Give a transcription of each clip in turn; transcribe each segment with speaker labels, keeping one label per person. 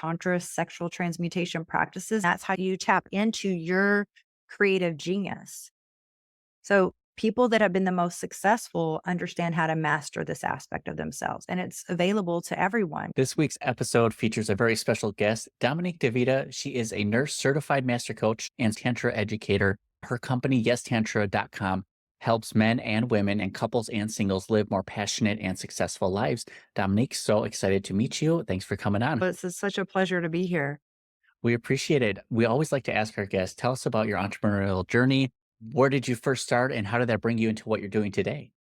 Speaker 1: Tantra sexual transmutation practices. That's how you tap into your creative genius. So people that have been the most successful understand how to master this aspect of themselves, and it's available to everyone.
Speaker 2: This week's episode features a very special guest, Dominique D'Vita. She is a nurse certified master coach and Tantra educator. Her company, YesTantra.com, helps men and women and couples and singles live more passionate and successful lives. Dominique, so excited to meet you. Thanks for coming on.
Speaker 1: It's such a pleasure to be here.
Speaker 2: We appreciate it. We always like to ask our guests, tell us about your entrepreneurial journey. Where did you first start and how did that bring you into what you're doing today?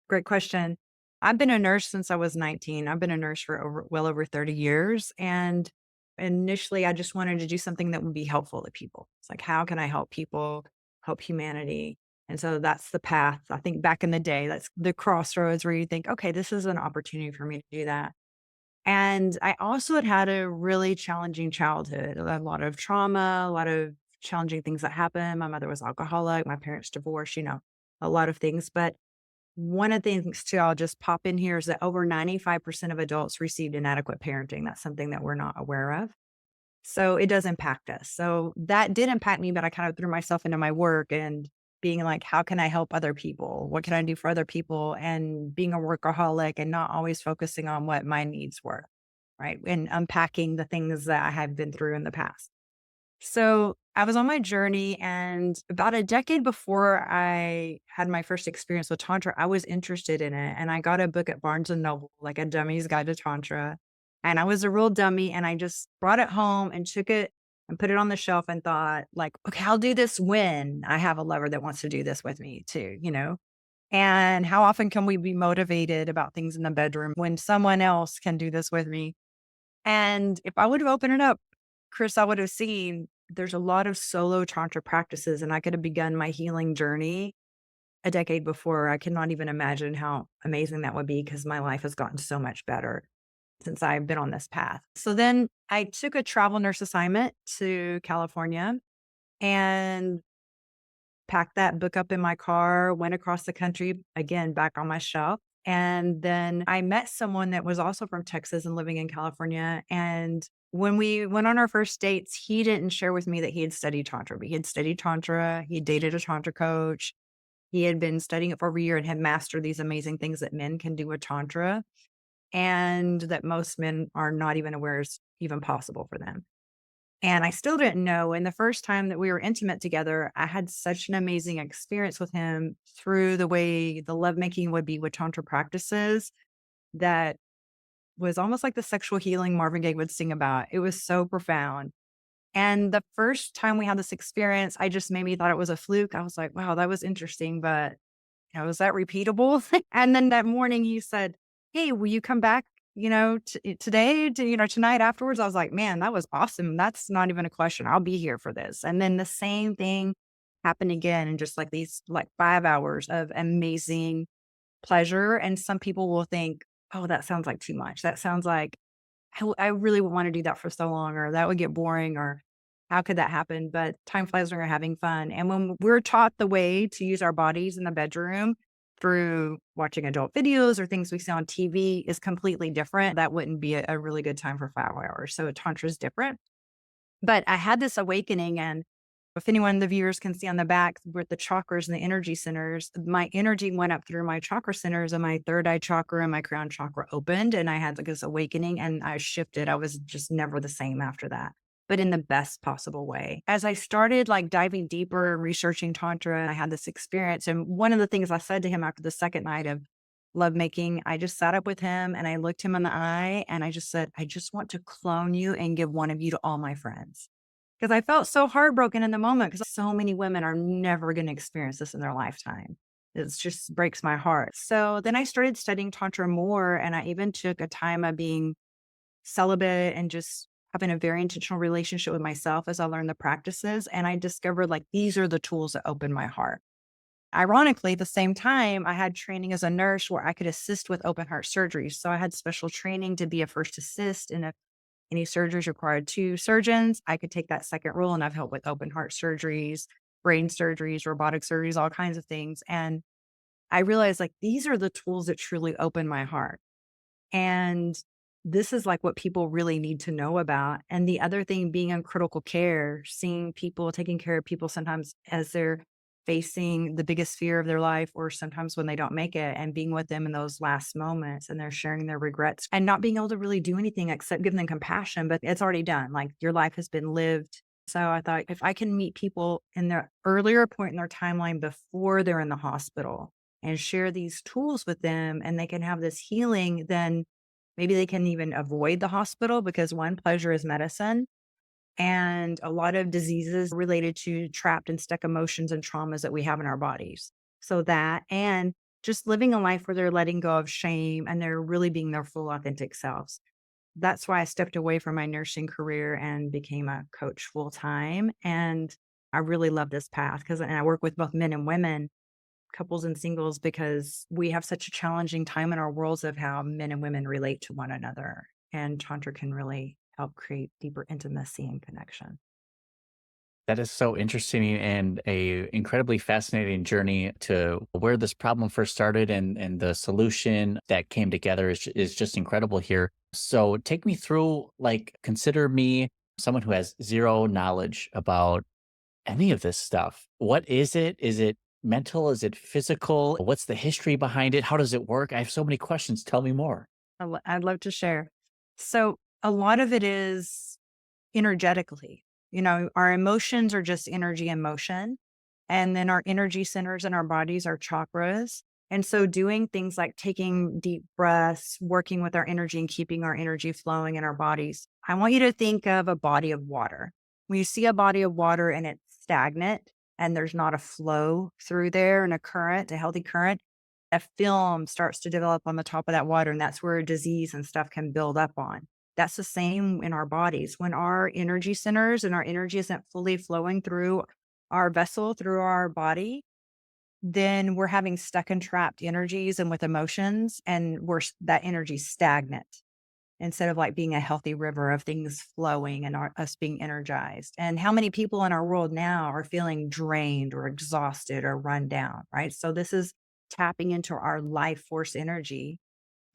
Speaker 1: Great question. I've been a nurse since I was 19. I've been a nurse for well over 30 years. And initially, I just wanted to do something that would be helpful to people. It's like, how can I help people, help humanity? And so that's the path. I think back in the day, that's the crossroads where you think, okay, this is an opportunity for me to do that. And I also had a really challenging childhood, a lot of trauma, a lot of challenging things that happened. My mother was alcoholic, my parents divorced, a lot of things. But one of the things too, I'll just pop in here is that over 95% of adults received inadequate parenting. That's something that we're not aware of. So it does impact us. So that did impact me, but I kind of threw myself into my work and being like, how can I help other people? What can I do for other people? And being a workaholic and not always focusing on what my needs were, right? And unpacking the things that I have been through in the past. So I was on my journey, and about a decade before I had my first experience with Tantra, I was interested in it. And I got a book at Barnes and Noble, like a dummy's guide to Tantra. And I was a real dummy. And I just brought it home and took it and put it on the shelf and thought, like, okay, I'll do this when I have a lover that wants to do this with me too. And how often can we be motivated about things in the bedroom when someone else can do this with me? And if I would have opened it up, Chris, I would have seen there's a lot of solo tantra practices, and I could have begun my healing journey a decade before. I cannot even imagine how amazing that would be because my life has gotten so much better since I've been on this path. So then I took a travel nurse assignment to California and packed that book up in my car, went across the country, again, back on my shelf. And then I met someone that was also from Texas and living in California. And when we went on our first dates, he didn't share with me that he had studied Tantra, but he had studied Tantra. He dated a Tantra coach. He had been studying it for over a year and had mastered these amazing things that men can do with Tantra and that most men are not even aware is even possible for them. And I still didn't know. And the first time that we were intimate together, I had such an amazing experience with him through the way the lovemaking would be with Tantra practices that was almost like the sexual healing Marvin Gaye would sing about. It was so profound. And the first time we had this experience, I just maybe thought it was a fluke. I was like, wow, that was interesting, but is that repeatable? And then that morning he said, hey, will you come back, today, tonight afterwards? I was like, man, that was awesome. That's not even a question. I'll be here for this. And then the same thing happened again in just like these like 5 hours of amazing pleasure. And some people will think, oh, that sounds like too much. That sounds like I really would want to do that for so long, or that would get boring, or how could that happen? But time flies when you're having fun. And when we're taught the way to use our bodies in the bedroom through watching adult videos or things we see on TV is completely different. That wouldn't be a really good time for 5 hours. So Tantra is different. But I had this awakening, and if anyone, the viewers can see on the back with the chakras and the energy centers, my energy went up through my chakra centers, and my third eye chakra and my crown chakra opened, and I had like this awakening and I shifted. I was just never the same after that, but in the best possible way. As I started like diving deeper and researching Tantra, I had this experience. And one of the things I said to him after the second night of lovemaking, I just sat up with him and I looked him in the eye and I just said, I just want to clone you and give one of you to all my friends. Because I felt so heartbroken in the moment because so many women are never going to experience this in their lifetime. It just breaks my heart. So then I started studying Tantra more, and I even took a time of being celibate and just having a very intentional relationship with myself as I learned the practices. And I discovered like these are the tools that open my heart. Ironically, at the same time, I had training as a nurse where I could assist with open heart surgery. So I had special training to be a first assist, and if any surgeries required two surgeons, I could take that second role. And I've helped with open heart surgeries, brain surgeries, robotic surgeries, all kinds of things. And I realized like these are the tools that truly open my heart. And this is like what people really need to know about. And the other thing being in critical care, seeing people, taking care of people sometimes as they're facing the biggest fear of their life, or sometimes when they don't make it, and being with them in those last moments and they're sharing their regrets and not being able to really do anything except give them compassion, but it's already done. Like your life has been lived. So I thought if I can meet people in their earlier point in their timeline before they're in the hospital and share these tools with them and they can have this healing, then maybe they can even avoid the hospital because one, pleasure is medicine. And a lot of diseases related to trapped and stuck emotions and traumas that we have in our bodies. So that, and just living a life where they're letting go of shame and they're really being their full authentic selves. That's why I stepped away from my nursing career and became a coach full time. And I really love this path because I work with both men and women, couples and singles, because we have such a challenging time in our worlds of how men and women relate to one another. And Tantra can really help create deeper intimacy and connection.
Speaker 2: That is so interesting and a incredibly fascinating journey to where this problem first started and the solution that came together is just incredible here. So take me through, like, consider me someone who has zero knowledge about any of this stuff. What is it? Is it mental? Is it physical? What's the history behind it? How does it work? I have so many questions. Tell me more.
Speaker 1: I'd love to share. So a lot of it is energetically. Our emotions are just energy and motion. And then our energy centers in our bodies are chakras. And so doing things like taking deep breaths, working with our energy and keeping our energy flowing in our bodies. I want you to think of a body of water. When you see a body of water and it's stagnant and there's not a flow through there and a current, a healthy current, a film starts to develop on the top of that water. And that's where disease and stuff can build up on. That's the same in our bodies. When our energy centers and our energy isn't fully flowing through our vessel, through our body, then we're having stuck and trapped energies and with emotions, and that energy stagnant instead of like being a healthy river of things flowing and us being energized. And how many people in our world now are feeling drained or exhausted or run down, right? So this is tapping into our life force energy.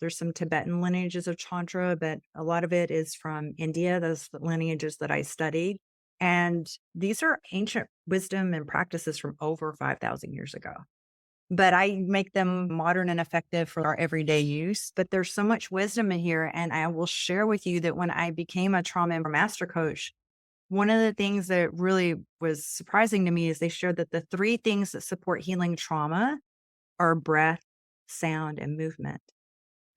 Speaker 1: There's some Tibetan lineages of Tantra, but a lot of it is from India, those lineages that I studied. And these are ancient wisdom and practices from over 5,000 years ago. But I make them modern and effective for our everyday use. But there's so much wisdom in here. And I will share with you that when I became a trauma and master coach, one of the things that really was surprising to me is they showed that the three things that support healing trauma are breath, sound, and movement.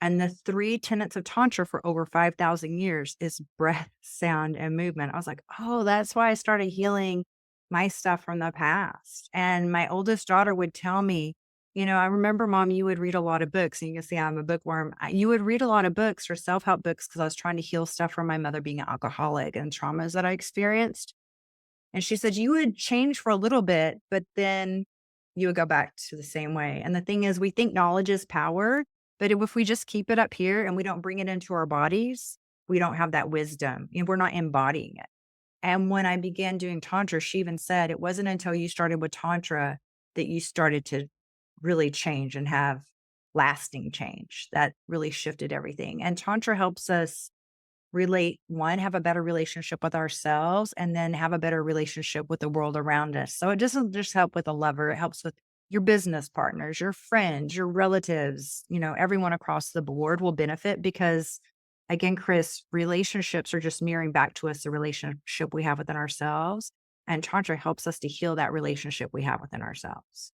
Speaker 1: And the three tenets of Tantra for over 5,000 years is breath, sound, and movement. I was like, oh, that's why I started healing my stuff from the past. And my oldest daughter would tell me, I remember, Mom, you would read a lot of books. And you can see I'm a bookworm. You would read a lot of books or self help books because I was trying to heal stuff from my mother being an alcoholic and traumas that I experienced. And she said, you would change for a little bit, but then you would go back to the same way. And the thing is, we think knowledge is power, but if we just keep it up here and we don't bring it into our bodies, we don't have that wisdom and we're not embodying it. And when I began doing Tantra, she even said it wasn't until you started with Tantra that you started to really change and have lasting change. That really shifted everything. And Tantra helps us have a better relationship with ourselves and then have a better relationship with the world around us. So it doesn't just help with a lover, it helps with your business partners, your friends, your relatives, everyone across the board will benefit because again, Chris, relationships are just mirroring back to us the relationship we have within ourselves. And Tantra helps us to heal that relationship we have within ourselves.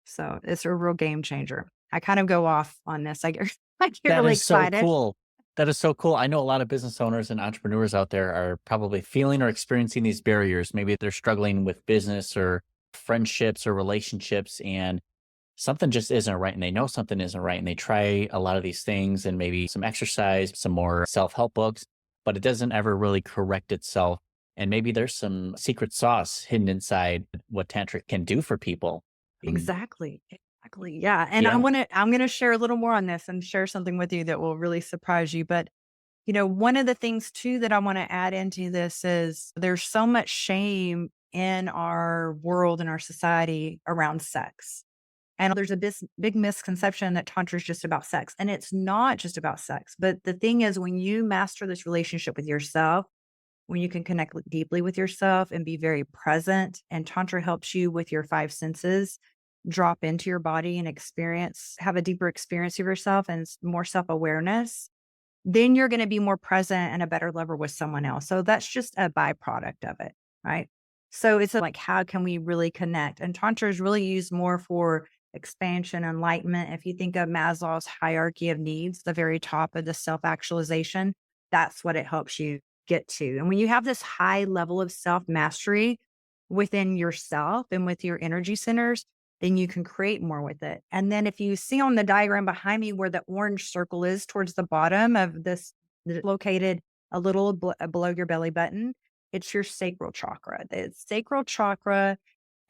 Speaker 1: So it's a real game changer. I kind of go off on this. I get
Speaker 2: That
Speaker 1: really
Speaker 2: is so
Speaker 1: excited.
Speaker 2: cool. That is so cool. I know a lot of business owners and entrepreneurs out there are probably feeling or experiencing these barriers. Maybe they're struggling with business or friendships or relationships, and something just isn't right. And they know something isn't right. And they try a lot of these things and maybe some exercise, some more self help books, but it doesn't ever really correct itself. And maybe there's some secret sauce hidden inside what Tantra can do for people. Um,
Speaker 1: Exactly, exactly, yeah, and
Speaker 2: yeah,
Speaker 1: I'm gonna share a little more on this and share something with you that will really surprise you, but, one of the things too that I wanna add into this is there's so much shame in our world, in our society around sex, And there's a big misconception that Tantra is just about sex, and it's not just about sex. But the thing is, when you master this relationship with yourself, when you can connect deeply with yourself and be very present, and Tantra helps you with your five senses drop into your body and have a deeper experience of yourself and more self awareness, then you're gonna be more present and a better lover with someone else. So that's just a byproduct of it, right? So it's like, how can we really connect? And Tantra is really used more for expansion, enlightenment. If you think of Maslow's hierarchy of needs, the very top of the self actualization, that's what it helps you get to. And when you have this high level of self mastery within yourself and with your energy centers, then you can create more with it. And then if you see on the diagram behind me where the orange circle is towards the bottom of this, located a little below your belly button, it's your sacral chakra. The sacral chakra,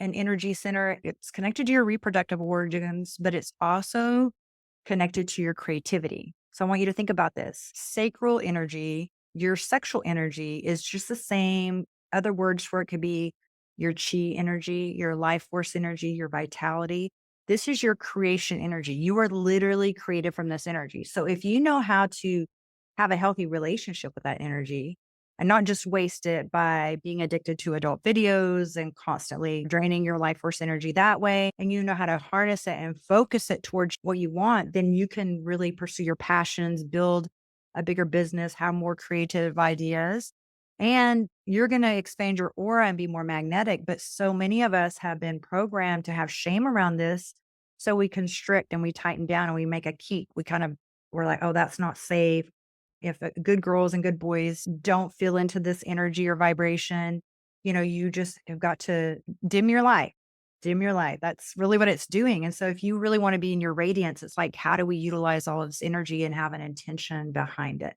Speaker 1: an energy center, it's connected to your reproductive organs, but it's also connected to your creativity. So I want you to think about this. Sacral energy, your sexual energy is just the same. Other words for it could be your chi energy, your life force energy, your vitality. This is your creation energy. You are literally created from this energy. So if you know how to have a healthy relationship with that energy and not just waste it by being addicted to adult videos and constantly draining your life force energy that way, and you know how to harness it and focus it towards what you want, then you can really pursue your passions, build a bigger business, have more creative ideas, and you're going to expand your aura and be more magnetic. But so many of us have been programmed to have shame around this. So we constrict and we tighten down and we make a keep. We're like, oh, that's not safe. If good girls and good boys don't feel into this energy or vibration, you just have got to dim your light, dim your light. That's really what it's doing. And so if you really want to be in your radiance, it's like, how do we utilize all of this energy and have an intention behind it?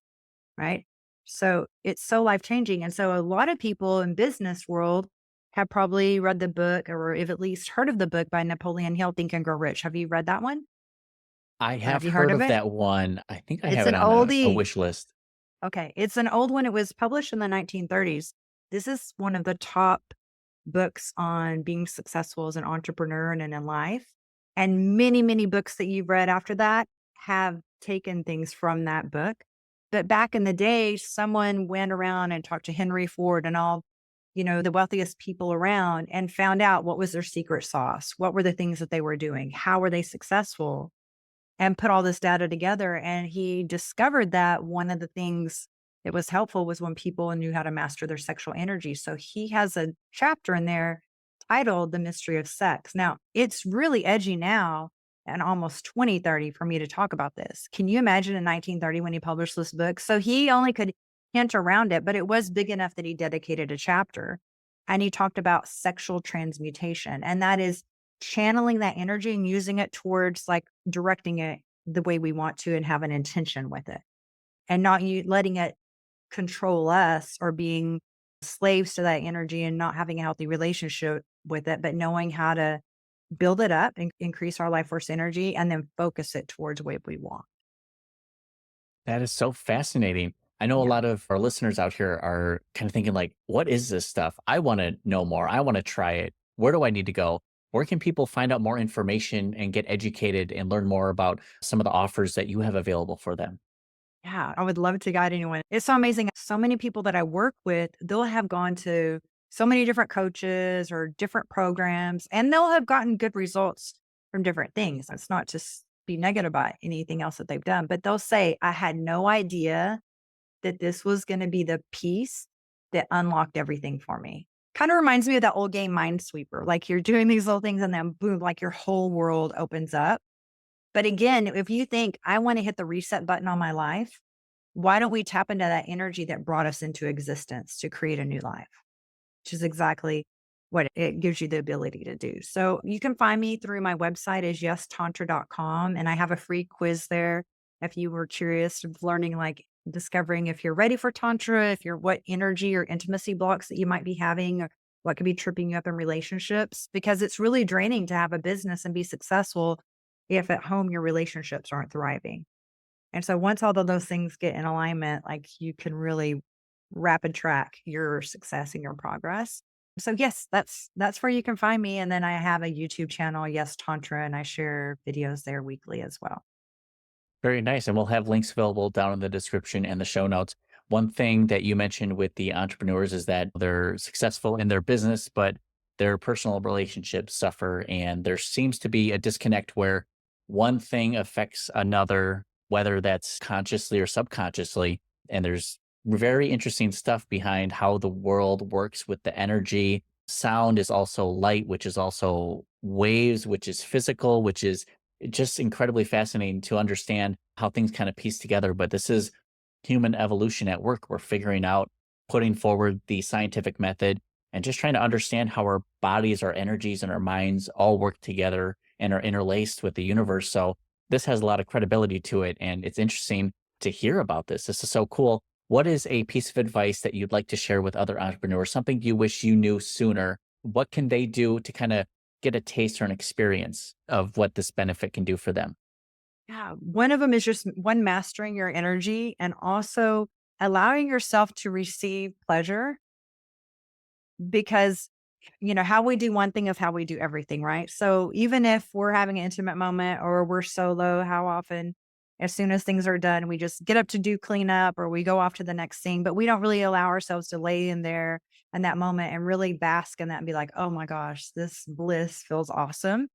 Speaker 1: Right. So it's so life changing. And so a lot of people in business world have probably read the book or have at least heard of the book by Napoleon Hill, Think and Grow Rich. Have you read that one?
Speaker 2: I
Speaker 1: Or have
Speaker 2: have
Speaker 1: you heard
Speaker 2: heard
Speaker 1: of
Speaker 2: of
Speaker 1: it?
Speaker 2: that one. I think I
Speaker 1: It's
Speaker 2: have it
Speaker 1: an
Speaker 2: on a
Speaker 1: oldie.
Speaker 2: wish list.
Speaker 1: Okay, it's an old one, it was published in the 1930s. This is one of the top books on being successful as an entrepreneur and in life, and many, many books that you've read after that have taken things from that book. But back in the day, someone went around and talked to Henry Ford and all, the wealthiest people around and found out what was their secret sauce, what were the things that they were doing, how were they successful? And put all this data together. And he discovered that one of the things that was helpful was when people knew how to master their sexual energy. So he has a chapter in there titled The Mystery of Sex. Now, it's really edgy now and almost 2030 for me to talk about this. Can you imagine in 1930 when he published this book? So he only could hint around it, but it was big enough that he dedicated a chapter. And he talked about sexual transmutation. And that is channeling that energy and using it towards like directing it the way we want to and have an intention with it and not you letting it control us or being slaves to that energy and not having a healthy relationship with it, but knowing how to build it up and increase our life force energy and then focus it towards what we want.
Speaker 2: That is so fascinating. I know a
Speaker 1: Yeah.
Speaker 2: lot of our listeners out here are kind of thinking like, what is this stuff? I want to know more. I want to try it. Where do I need to go? Where can people find out more information and get educated and learn more about some of the offers that you have available for them?
Speaker 1: Yeah, I would love to guide anyone. It's so amazing. So many people that I work with, they'll have gone to so many different coaches or different programs, and they'll have gotten good results from different things. It's not just be negative about anything else that they've done, but they'll say, I had no idea that this was going to be the piece that unlocked everything for me. Kind of reminds me of that old game Minesweeper. Like you're doing these little things and then boom, like your whole world opens up. But again, if you think I want to hit the reset button on my life, why don't we tap into that energy that brought us into existence to create a new life? Which is exactly what it gives you the ability to do. So you can find me through my website is yestantra.com. And I have a free quiz there. If you were curious of learning, like discovering if you're ready for Tantra, if you're what energy or intimacy blocks that you might be having, or what could be tripping you up in relationships, because it's really draining to have a business and be successful if at home your relationships aren't thriving. And so once all of those things get in alignment, like you can really rapid track your success and your progress. So yes, that's where you can find me. And then I have a YouTube channel, Yes Tantra, and I share videos there weekly as well.
Speaker 2: Very nice. And we'll have links available down in the description and the show notes. One thing that you mentioned with the entrepreneurs is that they're successful in their business, but their personal relationships suffer. And there seems to be a disconnect where one thing affects another, whether that's consciously or subconsciously. And there's very interesting stuff behind how the world works with the energy. Sound is also light, which is also waves, which is physical, which is just incredibly fascinating to understand how things kind of piece together. But this is human evolution at work. We're figuring out, putting forward the scientific method and just trying to understand how our bodies, our energies, and our minds all work together and are interlaced with the universe. So this has a lot of credibility to it. And it's interesting to hear about this. This is so cool. What is a piece of advice that you'd like to share with other entrepreneurs? Something you wish you knew sooner? What can they do to kind of get a taste or an experience of what this benefit can do for them?
Speaker 1: Yeah, one of them is just one, mastering your energy and also allowing yourself to receive pleasure because, how we do one thing is how we do everything, right? So even if we're having an intimate moment or we're solo, how often, as soon as things are done, we just get up to do cleanup or we go off to the next scene, but we don't really allow ourselves to lay in there in that moment and really bask in that and be like, oh my gosh, this bliss feels awesome.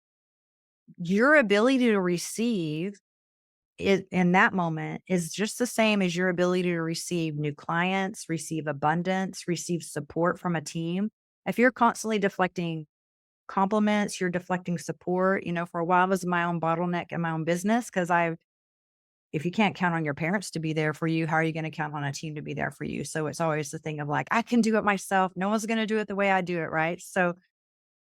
Speaker 1: Your ability to receive it in that moment is just the same as your ability to receive new clients, receive abundance, receive support from a team. If you're constantly deflecting compliments, you're deflecting support. For a while, I was my own bottleneck in my own business because if you can't count on your parents to be there for you, how are you going to count on a team to be there for you? So it's always the thing of like, I can do it myself. No one's going to do it the way I do it. Right. So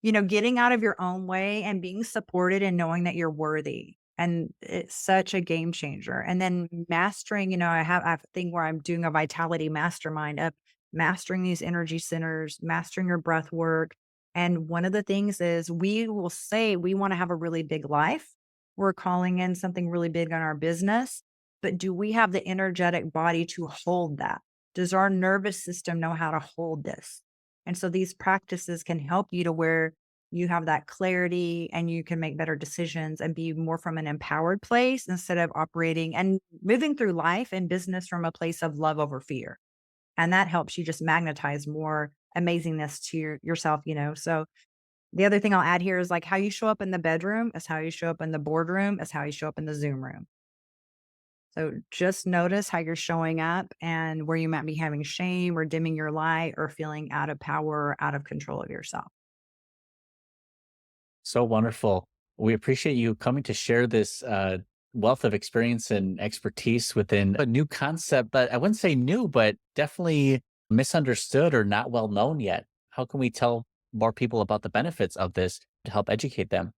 Speaker 1: getting out of your own way and being supported and knowing that you're worthy. And it's such a game changer. And then mastering, I have a thing where I'm doing a vitality mastermind of mastering these energy centers, mastering your breath work. And one of the things is we will say we want to have a really big life. We're calling in something really big on our business. But do we have the energetic body to hold that? Does our nervous system know how to hold this? And so these practices can help you to where you have that clarity and you can make better decisions and be more from an empowered place instead of operating and moving through life and business from a place of love over fear. And that helps you just magnetize more amazingness to yourself. So the other thing I'll add here is like how you show up in the bedroom is how you show up in the boardroom, is how you show up in the Zoom room. So just notice how you're showing up and where you might be having shame or dimming your light or feeling out of power or out of control of yourself.
Speaker 2: So wonderful. We appreciate you coming to share this wealth of experience and expertise within a new concept, but I wouldn't say new, but definitely misunderstood or not well known yet. How can we tell more people about the benefits of this to help educate them?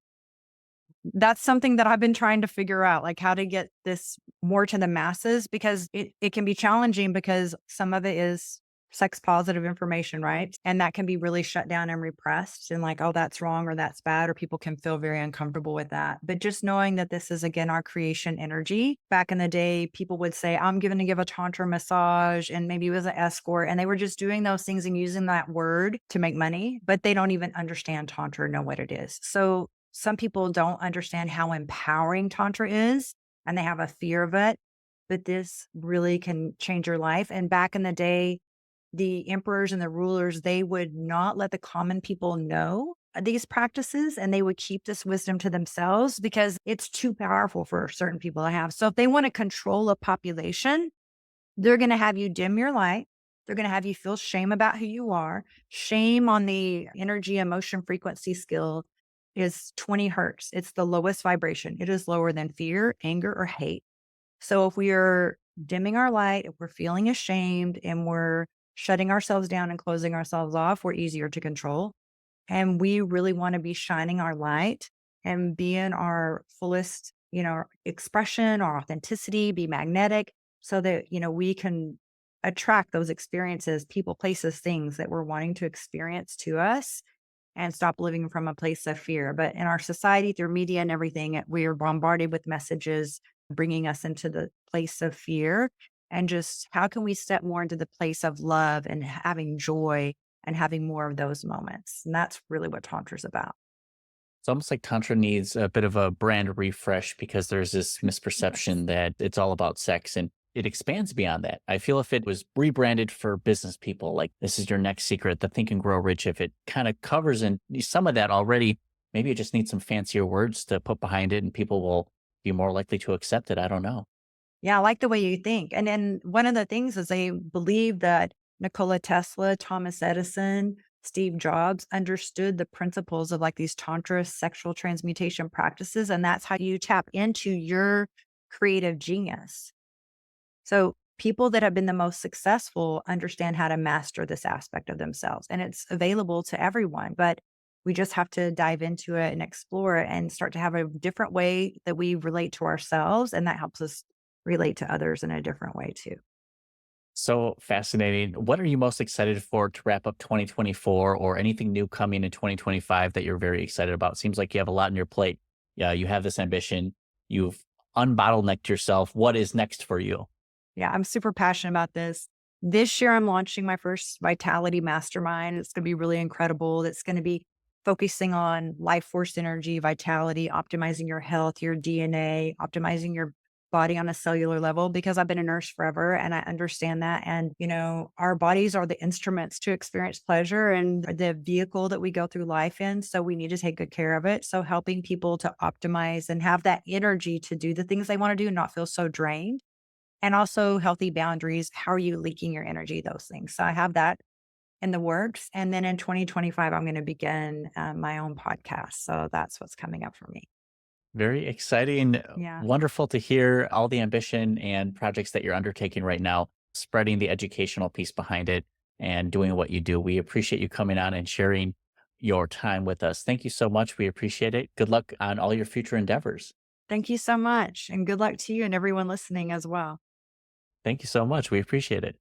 Speaker 1: That's something that I've been trying to figure out, like how to get this more to the masses because it can be challenging because some of it is sex positive information, right? And that can be really shut down and repressed and like, oh, that's wrong or that's bad, or people can feel very uncomfortable with that. But just knowing that this is again our creation energy. Back in the day, people would say, I'm going to give a tantra massage, and maybe it was an escort, and they were just doing those things and using that word to make money, but they don't even understand tantra or know what it is. So some people don't understand how empowering tantra is, and they have a fear of it, but this really can change your life. And back in the day, the emperors and the rulers, they would not let the common people know these practices, and they would keep this wisdom to themselves because it's too powerful for certain people to have. So if they want to control a population, they're gonna have you dim your light. They're gonna have you feel shame about who you are. Shame on the energy emotion frequency scale is 20 hertz. It's the lowest vibration. It is lower than fear, anger, or hate. So if we are dimming our light, if we're feeling ashamed and we're shutting ourselves down and closing ourselves off, we're easier to control. And we really want to be shining our light and be in our fullest, expression, our authenticity, be magnetic so that, we can attract those experiences, people, places, things that we're wanting to experience to us and stop living from a place of fear. But in our society, through media and everything, we are bombarded with messages bringing us into the place of fear. And just how can we step more into the place of love and having joy and having more of those moments. And that's really what Tantra's about.
Speaker 2: It's almost like Tantra needs a bit of a brand refresh because there's this
Speaker 1: Yes.
Speaker 2: misperception that it's all about sex and it expands beyond that. I feel if it was rebranded for business people, like this is your next secret, the Think and Grow Rich, if it kind of covers and some of that already, maybe it just needs some fancier words to put behind it and people will be more likely to accept it. I don't know.
Speaker 1: Yeah, I like the way you think. And then one of the things is they believe that Nikola Tesla, Thomas Edison, Steve Jobs understood the principles of like these tantra sexual transmutation practices. And that's how you tap into your creative genius. So people that have been the most successful understand how to master this aspect of themselves. And it's available to everyone, but we just have to dive into it and explore it and start to have a different way that we relate to ourselves. And that helps us relate to others in a different way too.
Speaker 2: So fascinating. What are you most excited for to wrap up 2024 or anything new coming in 2025 that you're very excited about? Seems like you have a lot on your plate. Yeah, you have this ambition. You've unbottlenecked yourself. What is next for you?
Speaker 1: Yeah, I'm super passionate about this. This year, I'm launching my first Vitality Mastermind. It's going to be really incredible. It's going to be focusing on life force energy, vitality, optimizing your health, your DNA, optimizing your body on a cellular level because I've been a nurse forever and I understand that. And, our bodies are the instruments to experience pleasure and the vehicle that we go through life in. So we need to take good care of it. So helping people to optimize and have that energy to do the things they want to do and not feel so drained and also healthy boundaries. How are you leaking your energy? Those things. So I have that in the works. And then in 2025, I'm going to begin my own podcast. So that's what's coming up for me.
Speaker 2: Very exciting.
Speaker 1: Yeah.
Speaker 2: Wonderful to hear all the ambition and projects that you're undertaking right now, spreading the educational piece behind it and doing what you do. We appreciate you coming on and sharing your time with us. Thank you so much. We appreciate it. Good luck on all your future endeavors.
Speaker 1: Thank you so much. And good luck to you and everyone listening as well.
Speaker 2: Thank you so much. We appreciate it.